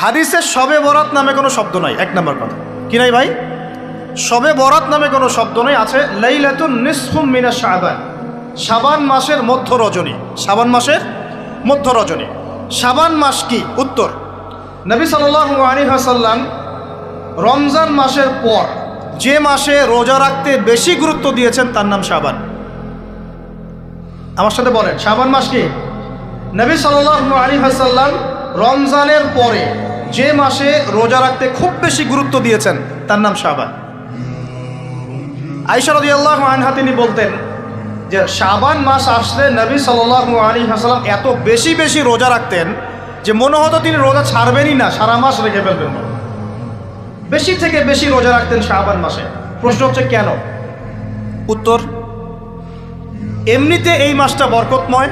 হাদিসে শবে বরাত নামে কোনো শব্দ নাই, এক নম্বর কথা। কি নাই ভাই? শবে বরাত নামে কোনো শব্দ নেই। আছে লাইলাতুন নিসফুম মিনাশ শাবান, শাবান মাসের মধ্য রজনী। শাবান মাসের মধ্য রজনী। শাবান মাস কি? উত্তর, নবী সাল্লাল্লাহু আলাইহি ওয়াসাল্লাম রমজান মাসের পর যে মাসে রোজা রাখতে বেশি গুরুত্ব দিয়েছেন তার নাম শাবান। আমার সাথে বলেন, শাবান মাস কি? নবী সাল্লাল্লাহু আলাইহি ওয়াসাল্লাম রমজানের পরে যে মাসে রোজা রাখতে খুব বেশি গুরুত্ব দিয়েছেন তার নাম শাবান। আয়েশা রাদিয়াল্লাহু আনহা তিনি বলতেন যে শাবান মাস আসলে নবী সাল্লাল্লাহু আলাইহি ওয়াসাল্লাম এত বেশি বেশি রোজা রাখতেন যে মনে হতো তিনি রোজা ছাড়বেনই না, সারা মাস রেখে ফেলবেন। বেশি থেকে বেশি রোজা রাখতেন শাবান মাসে। প্রশ্ন হচ্ছে কেন? উত্তর, এমনিতে এই মাসটা বরকতময়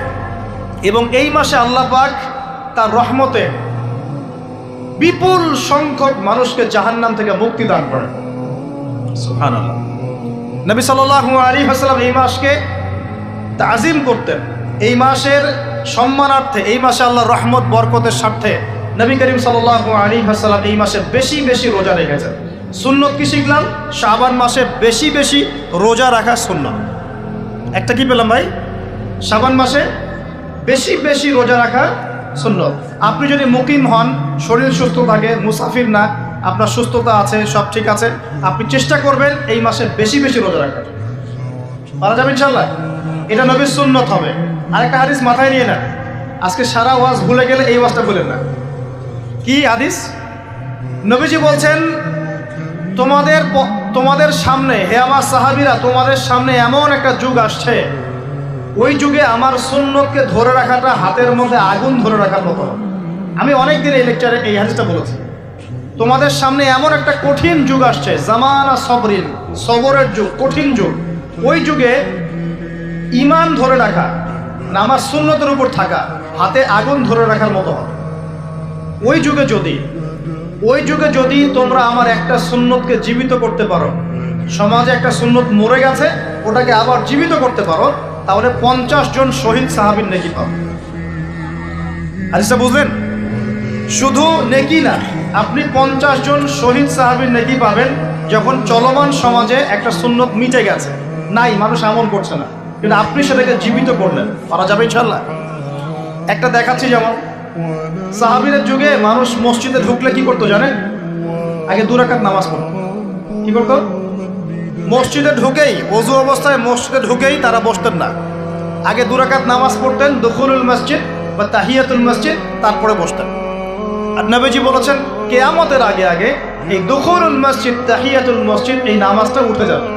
এবং এই মাসে আল্লাহ পাক তার রহমতে বিপুল সংখ্যক মানুষকে জাহান্নাম থেকে মুক্তি দান করেন। সুবহানাল্লাহ। নবী সাল্লাল্লাহু আলাইহি ওয়াসাল্লাম এই মাসকে তাজিম করতেন। এই মাসের সম্মানার্থে, এই মাসে আল্লাহর রহমত বরকতের স্বার্থে নবী করিম সাল্লাল্লাহু আলাইহি ওয়াসাল্লাম এই মাসে বেশি বেশি রোজা রেখেছেন। সুন্নত কি শিখলাম? শাবান মাসে বেশি বেশি রোজা রাখা সুন্নত। একটা কি পেলাম ভাই? শাবান মাসে বেশি বেশি রোজা রাখা সুন্নত। আপনি যদি মুকিম হন, শরীর সুস্থ থাকে, মুসাফির না, আপনার সুস্থতা আছে, সব ঠিক আছে, আপনি চেষ্টা করবেন এই মাসে বেশি বেশি রোজা রাখার। পারা যাবে ইনশাআল্লাহ। এটা নবীর সুন্নত হবে। আরেকটা হাদিস মাথায় নিয়ে নেন, আজকে সারা ওয়াজ ভুলে গেলে এই ওয়াজটা ভুলেন না। কি হাদিস? নবীজি বলছেন, তোমাদের সামনে, হে আমার সাহাবীরা, তোমাদের সামনে এমন একটা যুগ আসছে, ওই যুগে আমার সুন্নতকে ধরে রাখাটা হাতের মধ্যে আগুন ধরে রাখার মতো। আমি অনেকদিন এই লেকচারে এই হাদিসটা বলেছি। তোমাদের সামনে এমন একটা কঠিন যুগ আসছে, জামানা সবরিন, সবরের যুগ, কঠিন যুগ। ওই যুগে ঈমান ধরে রাখা, নামাজ সুন্নতের উপর থাকা হাতে আগুন ধরে রাখার মতো হবে। ওই যুগে যদি তোমরা আমার একটা সুন্নতকে জীবিত করতে পারো, সমাজে একটা সুন্নত মরে গেছে ওটাকে আবার জীবিত করতে পারো, তাহলে 50 জন শহীদ সাহাবীর নেকি পাবে। হাদিসটা বুঝলেন? শুধু নেকি না, আপনি 50 জন শহীদ সাহাবীর নেকি পাবেন যখন চলমান সমাজে একটা সুন্নত মিটে গেছে, নাই, মানুষ আমল করছে না, কিন্তু আপনি সেটাকে জীবিত করলেন। পারা যাবে ইনশাআল্লাহ। একটা দেখাচ্ছি, যেমন সাহাবীদের যুগে মানুষ মসজিদে ঢুকলে কি করতো জানেন? আগে 2 রাকাত নামাজ পড়তো। কি করতো? মসজিদে ঢুকেই, ওযু অবস্থায় মসজিদে ঢুকেই তারা বসতেন না, আগে 2 রাকাত নামাজ পড়তেন, দুখুলুল মসজিদ বা তাহিয়াতুল মসজিদ, তারপরে বসতেন। আর নবীজি বলেছেন কিয়ামতের আগে আগে এই দুখুলুল মসজিদ, তাহিয়াতুল মসজিদ, এই নামাজটা উঠে যাবে।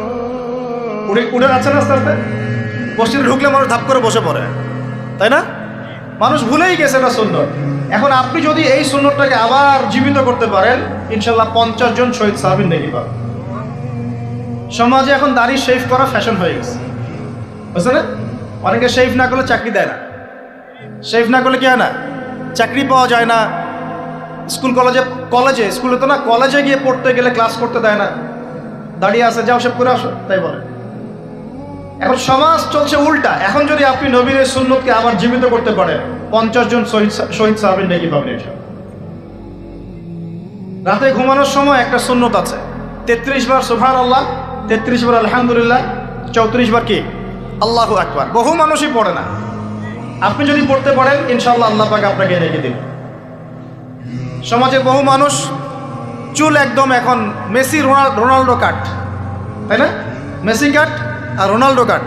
উঠে যাচ্ছে না আস্তে আস্তে। মসজিদে ঢুকলে মানুষ ধাপ করে বসে পড়ে, তাই না? মানুষ ভুলেই গেছে এটা সুন্নত। এখন আপনি যদি এই সুন্নতটাকে আবার জীবিত করতে পারেন, ইনশাআল্লাহ 50 জন শহীদ সাহাবীর নেকি পাবেন। সমাজে এখন দাড়ি শেভ করা ফ্যাশন হয়ে গেছে, বুঝছেন না? অনেকে শেভ না করলে চাকরি দেয় না। শেভ না করলে কি হয় না? চাকরি পাওয়া যায় না। স্কুলে তো না, কলেজে গিয়ে পড়তে গেলে ক্লাস করতে দেয় না। দাঁড়িয়ে আছে, যাও শেভ করে আসো, তাই বলে। এখন সমাজ চলছে উল্টা। এখন যদি আপনি নবীর সুন্নতকে আবার জীবিত করতে পারেন, 50 জন শহীদ সাহাবীর নেকি পাবেন। রাতে ঘুমানোর সময় একটা সুন্নত আছে, 33 বার সুবহানাল্লাহ, 33 বার আলহামদুলিল্লাহ, 34 বার কি আল্লাহু আকবার। বহু মানুষই পড়ে না। আপনি যদি পড়তে পারেন, ইনশাআল্লাহ আল্লাহ পাক আপনাকে রেখে দিবেন। সমাজে বহু মানুষ চুল একদম এখন মেসি রোনাল্ডো কাট, তাই না? মেসি কাট আর রোনাল্ডো কাট।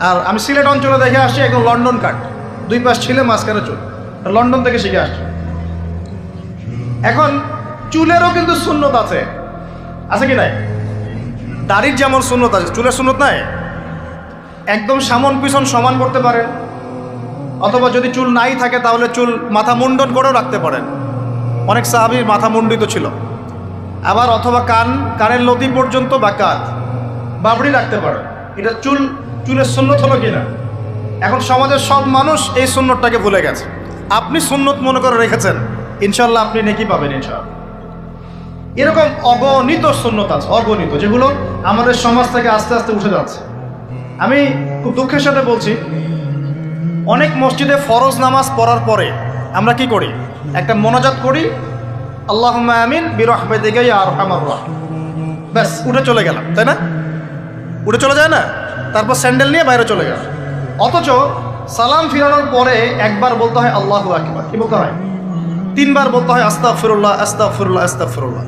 আর আমি সিলেট অঞ্চলে দেখে আসছি একদম লন্ডন কাট, 2 পাশ ছিলে মাঝখানে চুল, লন্ডন থেকে শিখে আসছি। এখন চুলেরও কিন্তু সুন্নত আছে কি নাই? দাড়ির যেমন সুন্নত আছে, চুলের সুন্নত নাই। একদম সামন পিছন সমান করতে পারেন, অথবা যদি চুল নাই থাকে তাহলে চুল মাথা মুন্ডন করেও রাখতে পারেন। অনেক সাহাবীর মাথা মুন্ডিত ছিল। আবার অথবা কানের লতি পর্যন্ত বা কাঁধ বাবড়ি রাখতে পারেন। এটা চুলের সুন্নত হলো কিনা? এখন সমাজের সব মানুষ এই সুন্নতটাকে ভুলে গেছে। আপনি সুন্নত মনে করে রেখেছেন, ইনশাআল্লাহ আপনি নেকি পাবেন ইনশাআল্লাহ। এরকম অগণিত সুন্নত আছে, অগণিত, যেগুলো আমাদের সমাজ থেকে আস্তে আস্তে উঠে যাচ্ছে। আমি খুব দুঃখের সাথে বলছি, অনেক মসজিদে ফরজ নামাজ পড়ার পরে আমরা কি করি? একটা মোনাজাত করি, আল্লাহুম্মা আমিন বিরহমাতিকা ইয়া আরহামার রাহিম। ব্যাস উঠে চলে গেলাম, তাই না? উঠে চলে যায় না, তারপর স্যান্ডেল নিয়ে বাইরে চলে গেল। অথচ সালাম ফিরানোর পরে একবার বলতে হয় আল্লাহু আকবার, কি বলতে হয়? 3 বার বলতে হয় আস্তাগফিরুল্লাহ আস্তাগফিরুল্লাহ আস্তাগফিরুল্লাহ,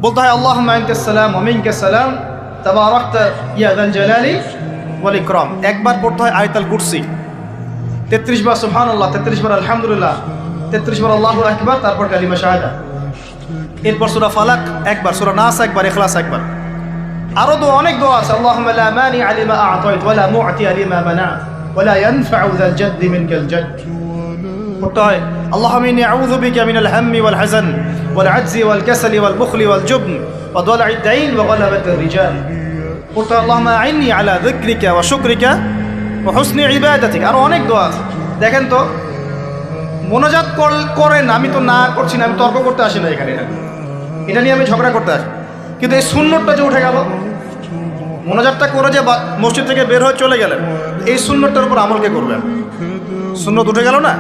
বলতে হয় আল্লাহুম্মা আনতাস সালাম ওয়া মিনকাস সালাম তাবারাকতা ইয়া যাল জালালি ওয়াল ইকরাম। একবার পড়তে হয় আয়াতুল কুরসি, 33 বার সুবহানাল্লাহ, 33 বার আলহামদুলিল্লাহ, 33 বার আল্লাহু আকবার, তারপর কালিমা শাহাদা। এরপর সূরা ফালাক একবার, সূরা নাস একবার, ইখলাস একবার। আরো অনেক দোয়া আছে, আল্লাহুম্মা লা মানিআ লিমা আ'তাইত ওয়া লা মু'তিয়া লিমা মানা'ত ওয়া লা ইয়ানফা'ু যাল জাদ্দি মিনকাল জাদ। পড়তে হয় আল্লাহুম্মা ইন্নী আউযু বিকা মিনাল হাম্মি ওয়াল হাযান ওয়াল আজজি ওয়াল কাসালি ওয়াল বুখলি ওয়াল জুবন ওয়া দালা'id দাইন ওয়া গালাবাতির রিজাল। পড়তে হয় আল্লাহুম্মা আ'ইন্নী আলা যিকরিকা ওয়া শুকরিকা ওয়া হুসনি ইবাদাতিক। আরো অনেক দোয়া আছে। দেখেন তো, মোনাজাত করেন, আমি তো না করছি না, আমি তর্ক করতে আসি না এখানে, এটা নিয়ে আমি ঝগড়া করতে আসি। কিন্তু এই সুন্নতটা যে উঠে গেল, মোনাজাতটা করে যে মসজিদ থেকে বের হয়ে চলে গেলেন, এই সুন্নতটার উপর আমল কে করবেন? সুন্নত উঠে গেল না?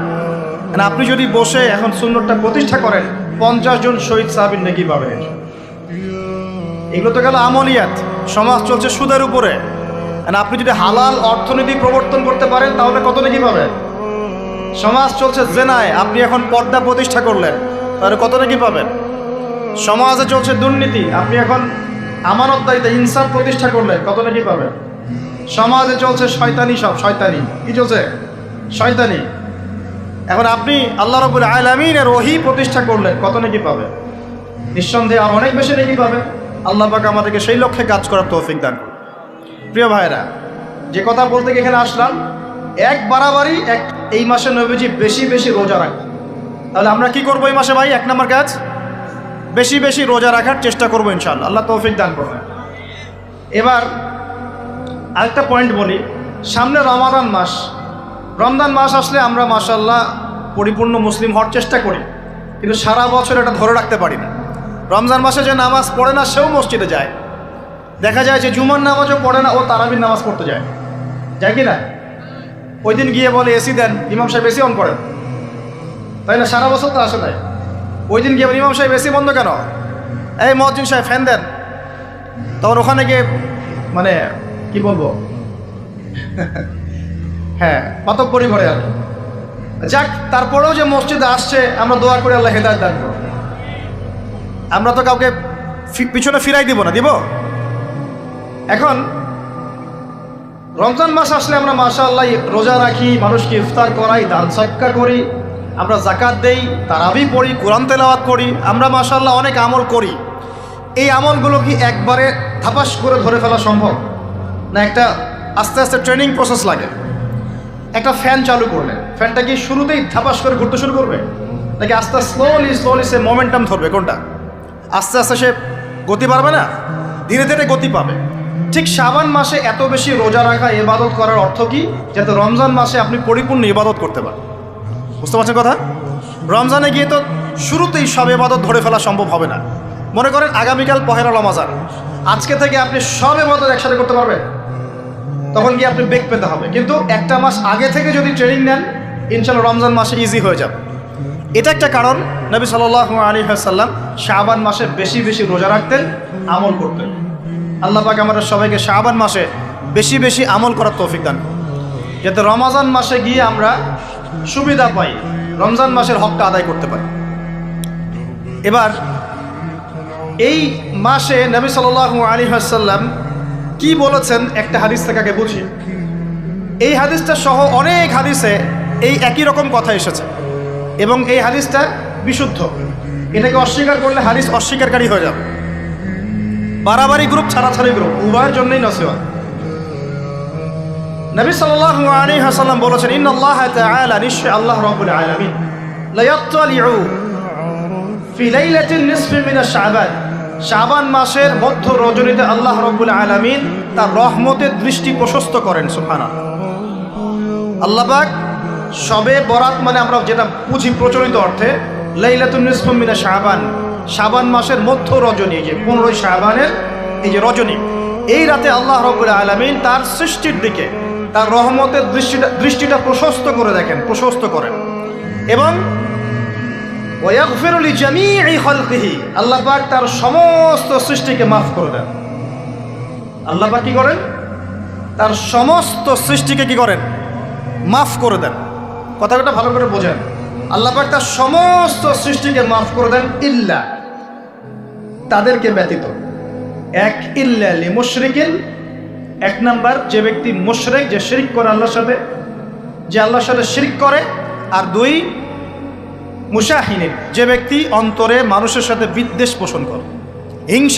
আপনি যদি বসে এখন সুন্নতটা প্রতিষ্ঠা করেন, 50 জন শহীদ সাহাবীর নেকি পাবেন। এগুলো তো গেল আমলিয়াত। সমাজ চলছে সুদের উপরে, আপনি যদি হালাল অর্থনীতি প্রবর্তন করতে পারেন তাহলে কত নেকি পাবেন? সমাজ চলছে জেনায়, আপনি এখন পর্দা প্রতিষ্ঠা করলেন, তাহলে কত নেকি পাবেন? সমাজে চলছে দুর্নীতি, আপনি এখন আমানতদারিতা ইনসাফ প্রতিষ্ঠা করলেন, কত নেকি পাবেন? সমাজে চলছে শয়তানি, সব শয়তানি। কি চলছে? শয়তানি। এখন আপনি আল্লাহ রাব্বুল আলামিনের ওহী প্রতিষ্ঠা করলেন, কত নেকি পাবেন? নিঃসন্দেহে আর অনেক বেশি নেকি পাবেন। আল্লাহ পাক আমাদেরকে সেই লক্ষ্যে কাজ করার তৌফিক দান করুন। প্রিয় ভাইরা, যে কথা বলতে এখানে আসলাম, এক বাড়াবাড়ি এই মাসে নবীজি বেশি বেশি রোজা রাখেন। তাহলে আমরা কি করবো এই মাসে ভাই? 1 নম্বর কাজ, বেশি বেশি রোজা রাখার চেষ্টা করবো ইনশাআল্লাহ, আল্লাহ তৌফিক দান করবেন। এবার আরেকটা পয়েন্ট বলি, সামনে রমাদান মাস। রমজান মাস আসলে আমরা মাশাআল্লাহ পরিপূর্ণ মুসলিম হওয়ার চেষ্টা করি, কিন্তু সারা বছর এটা ধরে রাখতে পারি না। রমজান মাসে যে নামাজ পড়ে না সেও মসজিদে যায়। দেখা যায় যে জুমার নামাজও পড়ে না, ও তারাবির নামাজ পড়তে যায় কি না? ওই দিন গিয়ে বলে এসি দেন, ইমাম সাহেব এসি অন করেন, তাই না? সারা বছর তো আসে নাই। ওই দিন গিয়ে ইমাম সাহেব এসি বন্ধ কেন? এই মুয়াজ্জিন সাহেব ফ্যান দেন। তখন ওখানে গিয়ে মানে কি বলবো, হ্যাঁ মাতব্বরি করে। আর যাক, তারপরেও যে মসজিদে আসছে আমরা দোয়া করি আল্লাহ হেদায়েত দান করুন। আমরা তো কাউকে পিছনে ফিরাই দিব না, দিব? এখন রমজান মাস আসলে আমরা মাশাআল্লাহ রোজা রাখি, মানুষকে ইফতার করাই, দান সদকা করি, আমরা যাকাত দেই, তারাবি পড়ি, কোরআন তেলাওয়াত করি, আমরা মাশাআল্লাহ অনেক আমল করি। এই আমলগুলো কি একবারে ধাপাস করে ধরে ফেলা সম্ভব না? একটা আস্তে আস্তে ট্রেনিং প্রসেস লাগে। একটা ফ্যান চালু করলে ফ্যানটা কি শুরুতেই ধাপাস করে ঘুরতে শুরু করবে, নাকি আস্তে স্লোলি সে মোমেন্টাম ধরবে? কোনটা? আস্তে আস্তে সে গতি পাবে না, ধীরে ধীরে গতি পাবে। ঠিক শাবান মাসে এত বেশি রোজা রাখা, ইবাদত করার অর্থ কি? যাতে রমজান মাসে আপনি পরিপূর্ণ ইবাদত করতে পারেন। বুঝতে পারছেন কথা? রমজানে গিয়ে তো শুরুতেই সব ইবাদত ধরে ফেলা সম্ভব হবে না। মনে করেন আগামীকাল পহেলা রমজান, আজকে থেকে আপনি সব ইবাদত একসাথে করতে পারবেন? তখন গিয়ে আপনি বেগ পেতে হবে। কিন্তু একটা মাস আগে থেকে যদি ট্রেনিং নেন, ইনশাআল্লাহ রমজান মাসে ইজি হয়ে যাবে। এটা একটা কারণ নবী সাল্লাল্লাহু আলাইহি ওয়াসাল্লাম শাবান মাসে বেশি বেশি রোজা রাখতেন, আমল করতেন। আল্লাহ পাক আমাদের সবাইকে শাবান মাসে বেশি বেশি আমল করার তৌফিক দান করুন, যাতে রমজান মাসে গিয়ে আমরা সুবিধা পাই, রমজান মাসের হকটা আদায় করতে পারি। এবার এই মাসে নবী সাল্লাল্লাহু আলাইহি ওয়াসাল্লাম কি বলেছেন একটা হাদিস থেকে আগে বুঝি। এই হাদিসটা সহ অনেক হাদিসে এই একই রকম কথা এসেছে এবং এই হাদিসটা বিশুদ্ধ। এটাকে অস্বীকার করলে হাদিস অস্বীকারী হয়ে যাবে। বাড়াবাড়ি গ্রুপ, ছাড়াছাড়ি গ্রুপ, উভয়ের জন্যই নসিহত। নবী সাল্লাল্লাহু আলাইহি ওয়াসাল্লাম বলেছেন, ইন্নাল্লাহ তাআলা, নিশ্চয় আল্লাহ রাব্বুল আলামিন, লা ইয়াত্তালিউ ফি লাইলাতিন নিসফি মিন শাবান, শাবান মাসের মধ্য রজনীতে আল্লাহ রাব্বুল আলামিন তার রহমতের দৃষ্টি প্রশস্ত করেন। সুবহানাল্লাহ। আল্লাহ পাক শবে বরাত মানে আমরা যেটা বুঝি প্রচলিত অর্থে, লাইলাতুন নিসফি মিন শাবান, শাবান মাসের মধ্য রজনী, যে 15 শাবানের এই যে রজনী, এই রাতে আল্লাহ রাব্বুল আলামিন তার সৃষ্টির দিকে তার রহমতের দৃষ্টিটা প্রশস্ত করে দেখেন, প্রশস্ত করেন। এবং ওয়াগফিরু লিজামিই খালকিহি, আল্লাহ পাক তার সমস্ত সৃষ্টিকে মাফ করে দেন। আল্লাহ পাক কি করেন? তার সমস্ত সৃষ্টিকে কি করেন? মাফ করে দেন। কথাটা ভালো করে বোঝেন। আল্লাহ পাক তার সমস্ত সৃষ্টিকে মাফ করে দেন, ইল্লা, তাদেরকে ব্যতীত। এক, ইল্লা লিমুশরিকিন, এক নাম্বার যে ব্যক্তি মুশরিক, যে শিরক করে আল্লাহর সাথে, যে আল্লাহর সাথে শিরক করে। আর দুই, মুশাহিনিন, যে ব্যক্তি অন্তরে মানুষের সাথে বিদ্বেষ পোষণ করে, হিংসা